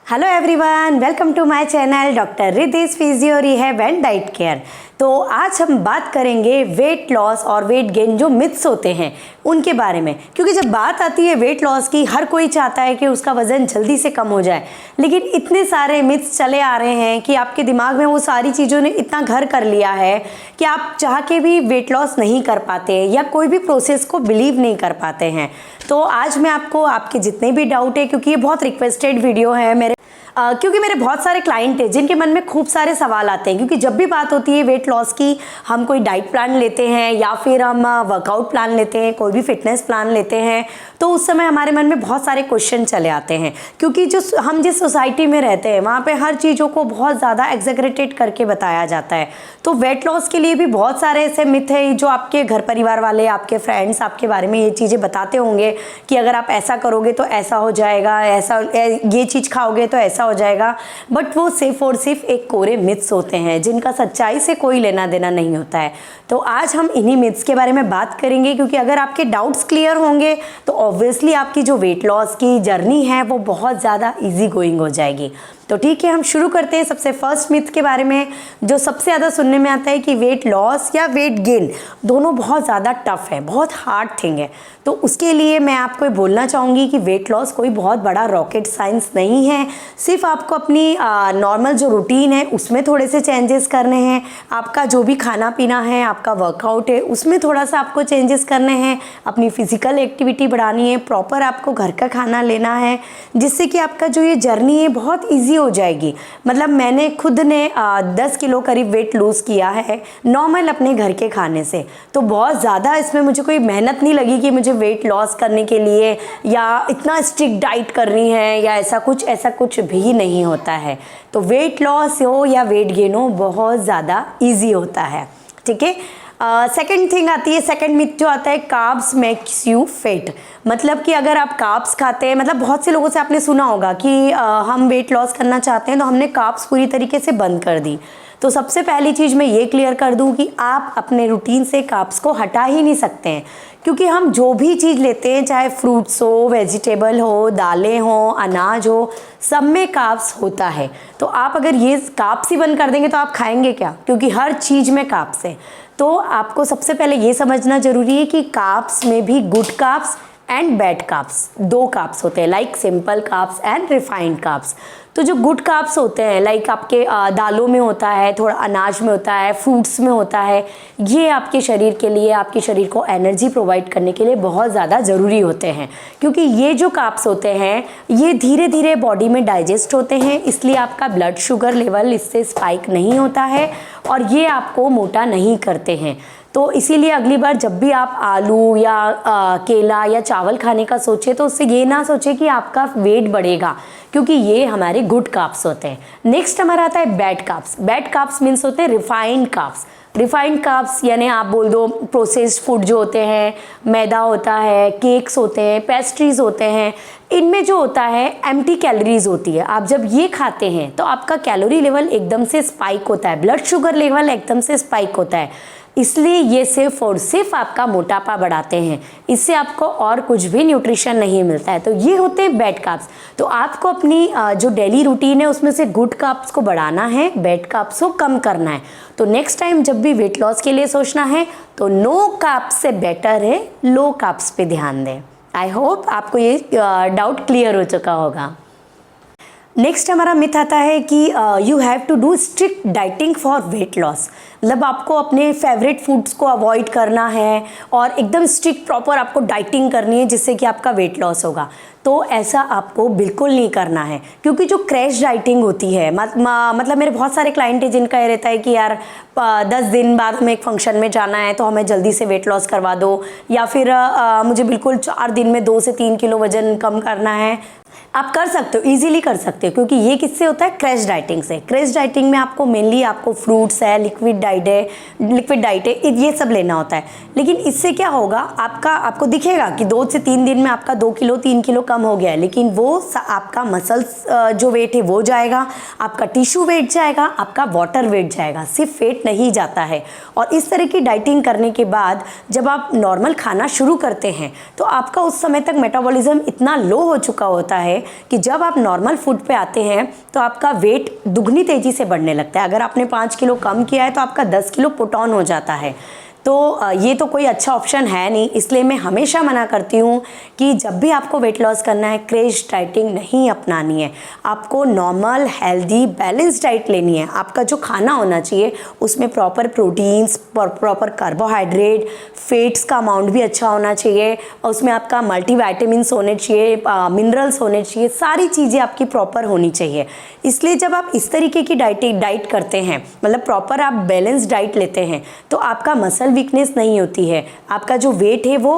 Hello everyone, welcome to my channel doctor Riddhi physio rehab and diet care. तो आज हम बात करेंगे वेट लॉस और वेट गेन जो मिथ्स होते हैं उनके बारे में। क्योंकि जब बात आती है वेट लॉस की, हर कोई चाहता है कि उसका वज़न जल्दी से कम हो जाए, लेकिन इतने सारे मिथ्स चले आ रहे हैं कि आपके दिमाग में वो सारी चीज़ों ने इतना घर कर लिया है कि आप चाह के भी वेट लॉस नहीं कर पाते या कोई भी प्रोसेस को बिलीव नहीं कर पाते हैं। तो आज मैं आपको आपके जितने भी डाउट है, क्योंकि ये बहुत रिक्वेस्टेड वीडियो है क्योंकि मेरे बहुत सारे क्लाइंट हैं जिनके मन में खूब सारे सवाल आते हैं। क्योंकि जब भी बात होती है वेट लॉस की, हम कोई डाइट प्लान लेते हैं या फिर हम वर्कआउट प्लान लेते हैं, कोई भी फिटनेस प्लान लेते हैं, तो उस समय हमारे मन में बहुत सारे क्वेश्चन चले आते हैं। क्योंकि हम जिस सोसाइटी में रहते हैं वहाँ पे हर चीज़ों को बहुत ज़्यादा एग्जैगरेटेड करके बताया जाता है। तो वेट लॉस के लिए भी बहुत सारे ऐसे मिथ है जो आपके घर परिवार वाले, आपके फ्रेंड्स आपके बारे में ये चीज़ें बताते होंगे कि अगर आप ऐसा करोगे तो ऐसा हो जाएगा, ये चीज़ खाओगे तो ऐसा हो जाएगा। बट वो सिर्फ और सिर्फ एक कोरे मिथ्स होते हैं जिनका सच्चाई से कोई लेना देना नहीं होता है। तो आज हम इन्हीं मिथ्स के बारे में बात करेंगे, क्योंकि अगर आपके डाउट्स क्लियर होंगे तो ऑब्वियसली आपकी जो वेट लॉस की जर्नी है वो बहुत ज़्यादा इजी गोइंग हो जाएगी। तो ठीक है, हम शुरू करते हैं सबसे फर्स्ट मिथ के बारे में जो सबसे ज़्यादा सुनने में आता है कि वेट लॉस या वेट गेन दोनों बहुत ज़्यादा टफ है, बहुत हार्ड थिंग है। तो उसके लिए मैं आपको बोलना चाहूँगी कि वेट लॉस कोई बहुत बड़ा रॉकेट साइंस नहीं है। सिर्फ आपको अपनी नॉर्मल जो रूटीन है उसमें थोड़े से चेंजेस करने हैं। आपका जो भी खाना पीना है, आपका वर्कआउट है, उसमें थोड़ा सा आपको चेंजेस करने हैं। अपनी फिजिकल एक्टिविटी बढ़ानी है, प्रॉपर आपको घर का खाना लेना है, जिससे कि आपका जो ये जर्नी है बहुत ईजी हो जाएगी। मतलब मैंने खुद ने 10 किलो करीब वेट लूज़ किया है नॉर्मल अपने घर के खाने से। तो बहुत ज़्यादा इसमें मुझे कोई मेहनत नहीं लगी कि मुझे वेट लॉस करने के लिए या इतना स्ट्रिक्ट डाइट करनी है या ऐसा कुछ भी नहीं होता है। तो वेट लॉस हो या वेट गेन हो बहुत ज़्यादा ईजी होता है। ठीक है। सेकेंड थिंग आती है, सेकेंड मिथ जो आता है, कार्ब्स मेक्स यू फेट। मतलब कि अगर आप कार्ब्स खाते हैं, मतलब बहुत से लोगों से आपने सुना होगा कि हम वेट लॉस करना चाहते हैं तो हमने कार्ब्स पूरी तरीके से बंद कर दी। तो सबसे पहली चीज़ मैं ये क्लियर कर दूं कि आप अपने रूटीन से कार्ब्स को हटा ही नहीं सकते हैं। क्योंकि हम जो भी चीज़ लेते हैं, चाहे फ्रूट्स हो, वेजिटेबल हो, दालें हो, अनाज हो, सब में कार्ब्स होता है। तो आप अगर ये कार्ब्स ही बंद कर देंगे तो आप खाएंगे क्या? क्योंकि हर चीज़ में कार्ब्स है। तो आपको सबसे पहले ये समझना जरूरी है कि कार्ब्स में भी good carbs and bad carbs, दो कार्ब्स होते हैं, like simple carbs and refined carbs. तो जो गुड कार्ब्स होते हैं, लाइक आपके दालों में होता है, थोड़ा अनाज में होता है, फ्रूट्स में होता है, ये आपके शरीर के लिए, आपके शरीर को एनर्जी प्रोवाइड करने के लिए बहुत ज़्यादा ज़रूरी होते हैं। क्योंकि ये जो कार्ब्स होते हैं ये धीरे धीरे बॉडी में डाइजेस्ट होते हैं, इसलिए आपका ब्लड शुगर लेवल इससे स्पाइक नहीं होता है और ये आपको मोटा नहीं करते हैं। तो इसीलिए अगली बार जब भी आप आलू या केला या चावल खाने का सोचें तो उससे ये ना सोचें कि आपका वेट बढ़ेगा, क्योंकि ये हमारे गुड कार्ब्स होते हैं। नेक्स्ट हमारा आता है bad carbs. Bad carbs means होते हैं रिफाइंड कार्ब्स। रिफाइंड कार्ब्स यानी आप बोल दो प्रोसेस्ड फूड जो होते हैं, मैदा होता है, केक्स होते हैं, पेस्ट्रीज होते हैं, इनमें जो होता है एम्प्टी कैलोरीज होती है। आप जब ये खाते हैं तो आपका कैलोरी लेवल एकदम से स्पाइक होता है, ब्लड शुगर लेवल एकदम से स्पाइक होता है। इसलिए ये सिर्फ और सिर्फ आपका मोटापा बढ़ाते हैं, इससे आपको और कुछ भी न्यूट्रिशन नहीं मिलता है। तो ये होते हैं बैड कार्ब्स। तो आपको अपनी जो डेली रूटीन है उसमें से गुड कार्ब्स को बढ़ाना है, बैड कार्ब्स को कम करना है। तो नेक्स्ट टाइम जब भी वेट लॉस के लिए सोचना है तो नो कार्ब्स से बेटर है लो कार्ब्स पे ध्यान दें। आई होप आपको ये डाउट क्लियर हो चुका होगा। नेक्स्ट हमारा मिथ आता है कि you have to do strict dieting for weight loss. मतलब आपको अपने फेवरेट फूड्स को अवॉइड करना है और एकदम स्ट्रिक्ट प्रॉपर आपको डाइटिंग करनी है जिससे कि आपका वेट लॉस होगा। तो ऐसा आपको बिल्कुल नहीं करना है, क्योंकि जो क्रैश डाइटिंग होती है, मतलब मेरे बहुत सारे क्लाइंट हैं जिनका ये रहता है कि यार 10 दिन बाद हमें एक फंक्शन में जाना है तो हमें जल्दी से वेट लॉस करवा दो, या फिर मुझे बिल्कुल 4 दिन में 2 से 3 किलो वजन कम करना है। आप कर सकते हो, इजीली कर सकते हो, क्योंकि ये किससे होता है? क्रैश डाइटिंग से। क्रैश डाइटिंग में आपको मेनली आपको फ्रूट्स है, लिक्विड डाइट है, लिक्विड डाइट है, ये सब लेना होता है। लेकिन इससे क्या होगा, आपको दिखेगा कि 2 से 3 दिन में आपका 2 किलो 3 किलो कम हो गया है, लेकिन वो आपका मसल्स जो वेट है वो जाएगा, आपका टिश्यू वेट जाएगा, आपका वाटर वेट जाएगा, सिर्फ वेट नहीं जाता है। और इस तरह की डाइटिंग करने के बाद जब आप नॉर्मल खाना शुरू करते हैं तो आपका उस समय तक मेटाबॉलिज्म इतना लो हो चुका होता है कि जब आप नॉर्मल फूड पे आते हैं तो आपका वेट दुगनी तेज़ी से बढ़ने लगता है। अगर आपने 5 किलो कम किया है तो आपका 10 किलो पुट ऑन हो जाता है। तो ये तो कोई अच्छा ऑप्शन है नहीं, इसलिए मैं हमेशा मना करती हूँ कि जब भी आपको वेट लॉस करना है क्रेश डाइटिंग नहीं अपनानी है। आपको नॉर्मल हेल्दी बैलेंस डाइट लेनी है। आपका जो खाना होना चाहिए उसमें proper proteins, proper carbohydrate, fats का अमाउंट भी अच्छा होना चाहिए, और उसमें आपका मल्टीविटामिन्स होने चाहिए, मिनरल्स होने चाहिए, सारी चीज़ें आपकी प्रॉपर होनी चाहिए। इसलिए जब आप इस तरीके की डाइट करते हैं, मतलब प्रॉपर आप बैलेंस डाइट लेते हैं, तो आपका मसल वीकनेस नहीं होती है, आपका जो वेट है वो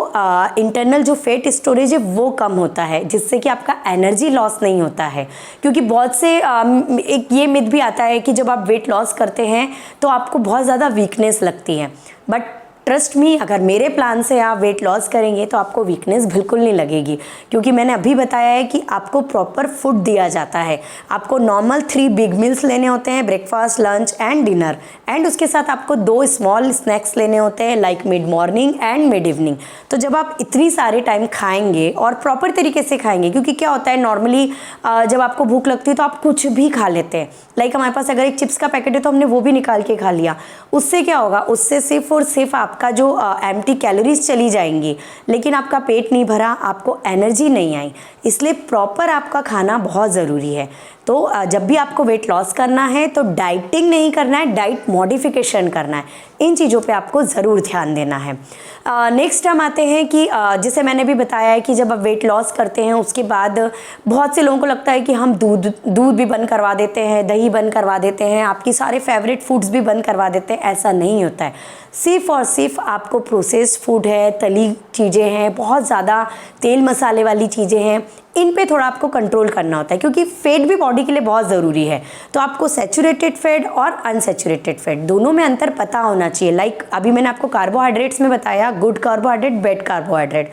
इंटरनल जो फैट स्टोरेज है वो कम होता है, जिससे कि आपका एनर्जी लॉस नहीं होता है। क्योंकि बहुत से एक ये मिथ भी आता है कि जब आप वेट लॉस करते हैं तो आपको बहुत ज़्यादा वीकनेस लगती है, बट ट्रस्ट मी, अगर मेरे प्लान से आप वेट लॉस करेंगे तो आपको वीकनेस बिल्कुल नहीं लगेगी, क्योंकि मैंने अभी बताया है कि आपको प्रॉपर फूड दिया जाता है। आपको नॉर्मल 3 बिग मील्स लेने होते हैं, breakfast, lunch and dinner, and उसके साथ आपको 2 स्मॉल स्नैक्स लेने होते हैं, like mid morning and mid evening. तो जब आप इतनी सारे टाइम खाएंगे और प्रॉपर तरीके से खाएंगे, क्योंकि क्या होता है नॉर्मली जब आपको भूख लगती है तो आप कुछ भी खा लेते हैं, लाइक हमारे पास अगर एक चिप्स का पैकेट है तो हमने वो भी निकाल के खा लिया। उससे क्या होगा, उससे सिर्फ और सिर्फ आपका जो एम्प्टी कैलोरीज चली जाएंगी, लेकिन आपका पेट नहीं भरा, आपको एनर्जी नहीं आई। इसलिए प्रॉपर आपका खाना बहुत ज़रूरी है। तो जब भी आपको वेट लॉस करना है तो डाइटिंग नहीं करना है, डाइट मॉडिफिकेशन करना है। इन चीज़ों पे आपको ज़रूर ध्यान देना है। नेक्स्ट हम आते हैं कि जैसे मैंने भी बताया है कि जब आप वेट लॉस करते हैं उसके बाद बहुत से लोगों को लगता है कि हम दूध भी बंद करवा देते हैं, दही बंद करवा देते हैं, आपकी सारे फेवरेट फूड्स भी बंद करवा देते हैं। ऐसा नहीं होता है। सिर्फ और सिर्फ आपको प्रोसेस्ड फूड है, तली चीज़ें हैं, बहुत ज़्यादा तेल मसाले वाली चीज़ें हैं, इन पे थोड़ा आपको कंट्रोल करना होता है, क्योंकि फैट भी बॉडी के लिए बहुत ज़रूरी है। तो आपको सैचुरेटेड फैट और अनसैचुरेटेड फैट दोनों में अंतर पता होना चाहिए। लाइक अभी मैंने आपको कार्बोहाइड्रेट्स में बताया, गुड कार्बोहाइड्रेट, बैड कार्बोहाइड्रेट।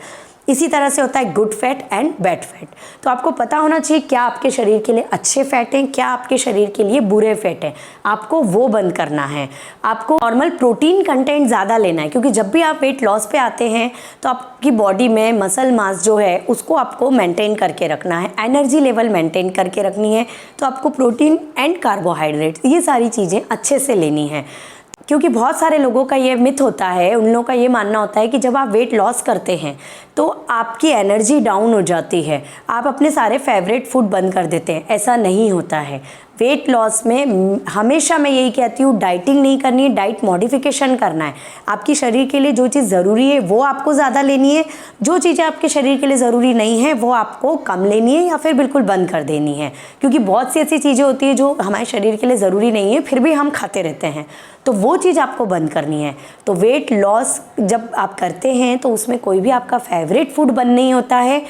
इसी तरह से होता है good fat and bad fat. तो आपको पता होना चाहिए क्या आपके शरीर के लिए अच्छे फैट हैं, क्या आपके शरीर के लिए बुरे फैट हैं, आपको वो बंद करना है। आपको नॉर्मल प्रोटीन कंटेंट ज़्यादा लेना है, क्योंकि जब भी आप वेट लॉस पे आते हैं तो आपकी बॉडी में मसल मास जो है उसको आपको मेंटेन करके रखना है, एनर्जी लेवल मेंटेन करके रखनी है। तो आपको प्रोटीन एंड कार्बोहाइड्रेट ये सारी चीज़ें अच्छे से लेनी है। क्योंकि बहुत सारे लोगों का ये मिथ होता है, उन लोगों का ये मानना होता है कि जब आप वेट लॉस करते हैं तो आपकी एनर्जी डाउन हो जाती है, आप अपने सारे फेवरेट फूड बंद कर देते हैं। ऐसा नहीं होता है। वेट लॉस में हमेशा मैं यही कहती हूँ, डाइटिंग नहीं करनी है, डाइट मॉडिफिकेशन करना है। आपकी शरीर के लिए जो चीज़ ज़रूरी है वो आपको ज़्यादा लेनी है, जो चीज़ें आपके शरीर के लिए ज़रूरी नहीं है वो आपको कम लेनी है या फिर बिल्कुल बंद कर देनी है। क्योंकि बहुत सी ऐसी चीज़ें होती है जो हमारे शरीर के लिए ज़रूरी नहीं है, फिर भी हम खाते रहते हैं, तो वो चीज़ आपको बंद करनी है। तो वेट लॉस जब आप करते हैं तो उसमें कोई भी आपका फेवरेट फूड बंद नहीं होता है,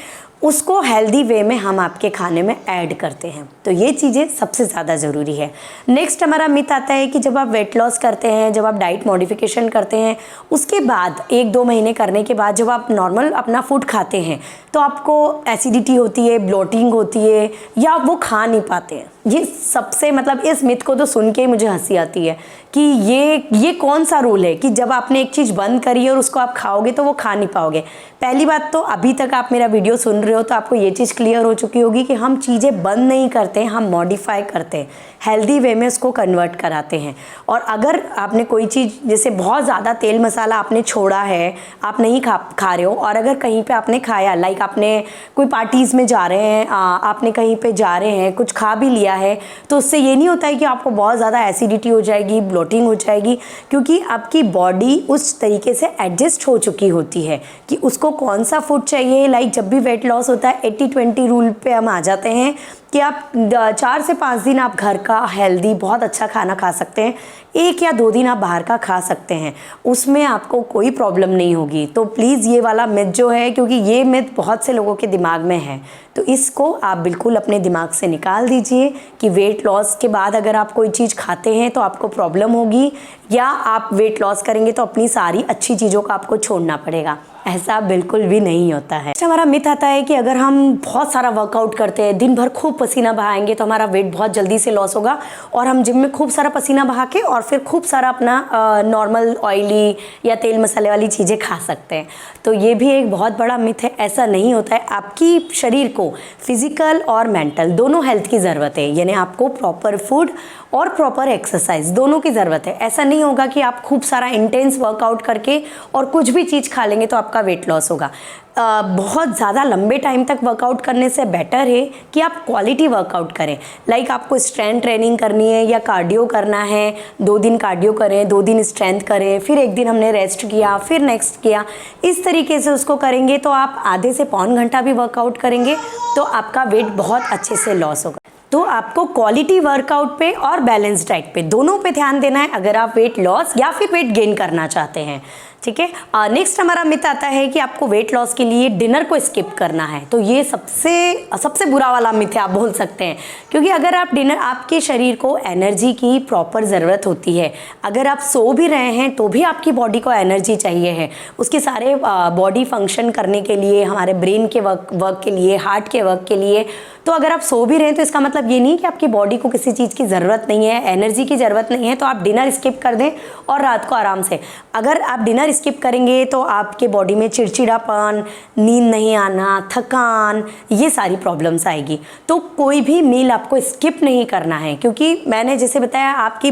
उसको हेल्दी वे में हम आपके खाने में ऐड करते हैं। तो ये चीज़ें सबसे ज़्यादा ज़रूरी है। नेक्स्ट हमारा मिथ आता है कि जब आप वेट लॉस करते हैं, जब आप डाइट मॉडिफिकेशन करते हैं, उसके बाद 1-2 महीने करने के बाद जब आप नॉर्मल अपना फूड खाते हैं तो आपको एसिडिटी होती है, ब्लोटिंग होती है, या वो खा नहीं पाते हैं। ये सबसे मतलब इस मिथ को तो सुन के ही मुझे हंसी आती है कि ये कौन सा रूल है कि जब आपने एक चीज़ बंद करी है और उसको आप खाओगे तो वो खा नहीं पाओगे। पहली बात तो अभी तक आप मेरा वीडियो सुन रहे हो तो आपको ये चीज़ क्लियर हो चुकी होगी कि हम चीज़ें बंद नहीं करते, हम मॉडिफाई करते हैं, हेल्दी वे में उसको कन्वर्ट कराते हैं। और अगर आपने कोई चीज़ जैसे बहुत ज़्यादा तेल मसाला आपने छोड़ा है, आप नहीं खा रहे हो, और अगर कहीं पे आपने खाया, लाइक आपने कोई पार्टीज़ में जा रहे हैं, आपने कहीं पे जा रहे हैं, कुछ खा भी लिया है, तो उससे ये नहीं होता है कि आपको बहुत ज़्यादा एसिडिटी हो जाएगी, ब्लोटिंग हो जाएगी, क्योंकि आपकी बॉडी उस तरीके से एडजस्ट हो चुकी होती है कि उसको कौन सा फूड चाहिए। लाइक जब भी वेट लॉस होता है 80-20 रूल पे हम आ जाते हैं कि आप 4 से 5 दिन आप घर का हेल्दी बहुत अच्छा खाना खा सकते हैं, 1 या 2 दिन आप बाहर का खा सकते हैं, उसमें आपको कोई प्रॉब्लम नहीं होगी। तो प्लीज़ ये वाला मिथ जो है, क्योंकि ये मिथ बहुत से लोगों के दिमाग में है, तो इसको आप बिल्कुल अपने दिमाग से निकाल दीजिए कि वेट लॉस के बाद अगर आप कोई चीज़ खाते हैं तो आपको प्रॉब्लम होगी। या आप वेट लॉस करेंगे तो अपनी सारी अच्छी चीज़ों को आपको छोड़ना पड़ेगा। ऐसा बिल्कुल भी नहीं होता है। हमारा मिथ आता है कि अगर हम बहुत सारा वर्कआउट करते हैं, दिन भर खूब पसीना बहाएंगे तो हमारा वेट बहुत जल्दी से लॉस होगा, और हम जिम में खूब सारा पसीना बहा के और फिर खूब सारा अपना नॉर्मल ऑयली या तेल मसाले वाली चीज़ें खा सकते हैं। तो ये भी एक बहुत बड़ा मिथ है, ऐसा नहीं होता है। आपकी शरीर को फिजिकल और मेंटल दोनों हेल्थ की ज़रूरत है, यानी आपको प्रॉपर फूड और प्रॉपर एक्सरसाइज दोनों की ज़रूरत है। ऐसा नहीं होगा कि आप खूब सारा इंटेंस वर्कआउट करके और कुछ भी चीज़ खा लेंगे तो आपका वेट लॉस होगा। बहुत ज़्यादा लंबे टाइम तक वर्कआउट करने से बेटर है कि आप क्वालिटी वर्कआउट करें। लाइक आपको स्ट्रेंथ ट्रेनिंग करनी है या कार्डियो करना है, 2 दिन कार्डियो करें, 2 दिन स्ट्रेंथ करें, फिर 1 दिन हमने रेस्ट किया, फिर नेक्स्ट किया, इस तरीके से उसको करेंगे तो आप आधे से पौन घंटा भी वर्कआउट करेंगे तो आपका वेट बहुत अच्छे से लॉस होगा। तो आपको क्वालिटी वर्कआउट पे और बैलेंस डाइट पे दोनों पे ध्यान देना है अगर आप वेट लॉस या फिर वेट गेन करना चाहते हैं। ठीक है। नेक्स्ट हमारा मिथ आता है कि आपको वेट लॉस के लिए डिनर को स्किप करना है। तो ये सबसे बुरा वाला मिथ है, आप बोल सकते हैं, क्योंकि अगर आप डिनर, आपके शरीर को एनर्जी की प्रॉपर ज़रूरत होती है। अगर आप सो भी रहे हैं तो भी आपकी बॉडी को एनर्जी चाहिए है, उसके सारे बॉडी फंक्शन करने के लिए, हमारे ब्रेन के वर्क के लिए, हार्ट के वर्क के लिए। तो अगर आप सो भी रहे हैं तो इसका मतलब ये नहीं कि आपकी बॉडी को किसी चीज़ की ज़रूरत नहीं है, एनर्जी की ज़रूरत नहीं है, तो आप डिनर स्किप कर दें और रात को आराम से। अगर आप डिनर स्किप करेंगे तो आपके बॉडी में चिड़चिड़ापन, नींद नहीं आना, थकान, ये सारी प्रॉब्लम्स आएगी। तो कोई भी मील आपको स्किप नहीं करना है, क्योंकि मैंने जैसे बताया आपकी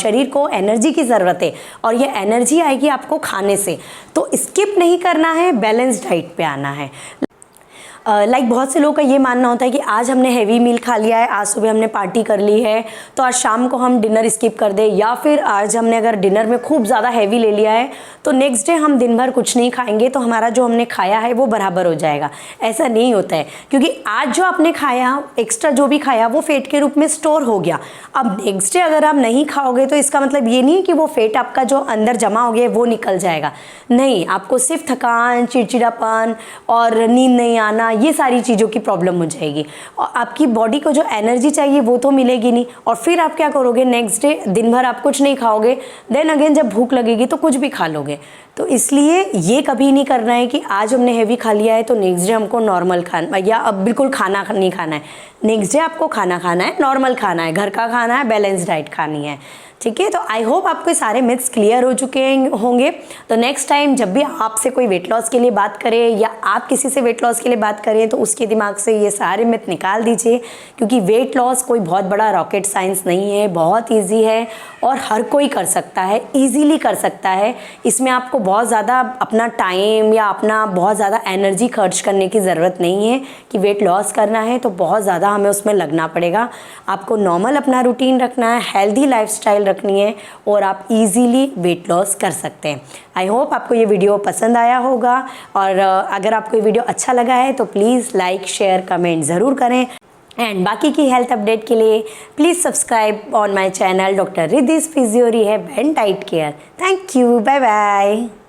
शरीर को एनर्जी की ज़रूरत है और ये एनर्जी आएगी आपको खाने से। तो स्किप नहीं करना है, बैलेंस डाइट पे आना है। लाइक बहुत से लोगों का ये मानना होता है कि आज हमने हैवी मील खा लिया है, आज सुबह हमने पार्टी कर ली है तो आज शाम को हम डिनर स्किप कर दें, या फिर आज हमने अगर डिनर में खूब ज़्यादा हैवी ले लिया है तो नेक्स्ट डे हम दिन भर कुछ नहीं खाएंगे तो हमारा जो हमने खाया है वो बराबर हो जाएगा। ऐसा नहीं होता है, क्योंकि आज जो आपने खाया, एक्स्ट्रा जो भी खाया वो फेट के रूप में स्टोर हो गया। अब नेक्स्ट डे अगर आप नहीं खाओगे तो इसका मतलब ये नहीं कि वो फेट आपका जो अंदर जमा हो गया वो निकल जाएगा। नहीं, आपको सिर्फ थकान, चिड़चिड़ापन और नींद नहीं आना, ये सारी चीज़ों की प्रॉब्लम हो जाएगी और आपकी बॉडी को जो एनर्जी चाहिए वो तो मिलेगी नहीं। और फिर आप क्या करोगे, नेक्स्ट डे दिन भर आप कुछ नहीं खाओगे, देन अगेन जब भूख लगेगी तो कुछ भी खा लोगे। तो इसलिए ये कभी नहीं करना है कि आज हमने हैवी खा लिया है तो नेक्स्ट डे हमको नॉर्मल खाना, या अब बिल्कुल खाना नहीं खाना है। नेक्स्ट डे आपको खाना खाना है, नॉर्मल खाना है, घर का खाना है, बैलेंस डाइट खानी है। ठीक है। तो आई होप आपके सारे मिथ्स क्लियर हो चुके होंगे। तो नेक्स्ट टाइम जब भी आपसे कोई वेट लॉस के लिए बात करे या आप किसी से वेट लॉस के लिए बात करें तो उसके दिमाग से ये सारे मिथ निकाल दीजिए, क्योंकि वेट लॉस कोई बहुत बड़ा रॉकेट साइंस नहीं है, बहुत ईजी है और हर कोई कर सकता है, ईजीली कर सकता है। इसमें आपको बहुत ज़्यादा अपना टाइम या अपना बहुत ज़्यादा एनर्जी खर्च करने की ज़रूरत नहीं है कि वेट लॉस करना है तो बहुत ज़्यादा हमें उसमें लगना पड़ेगा। आपको नॉर्मल अपना रूटीन रखना है, हेल्दी लाइफस्टाइल रखनी है और आप इजीली वेट लॉस कर सकते हैं। आई होप आपको ये वीडियो पसंद आया होगा, और अगर आपको ये वीडियो अच्छा लगा है तो प्लीज़ लाइक, शेयर, कमेंट ज़रूर करें। एंड बाकी की हेल्थ अपडेट के लिए please subscribe on my channel doctor Riddhi physio rehab and diet care. Thank you, bye bye.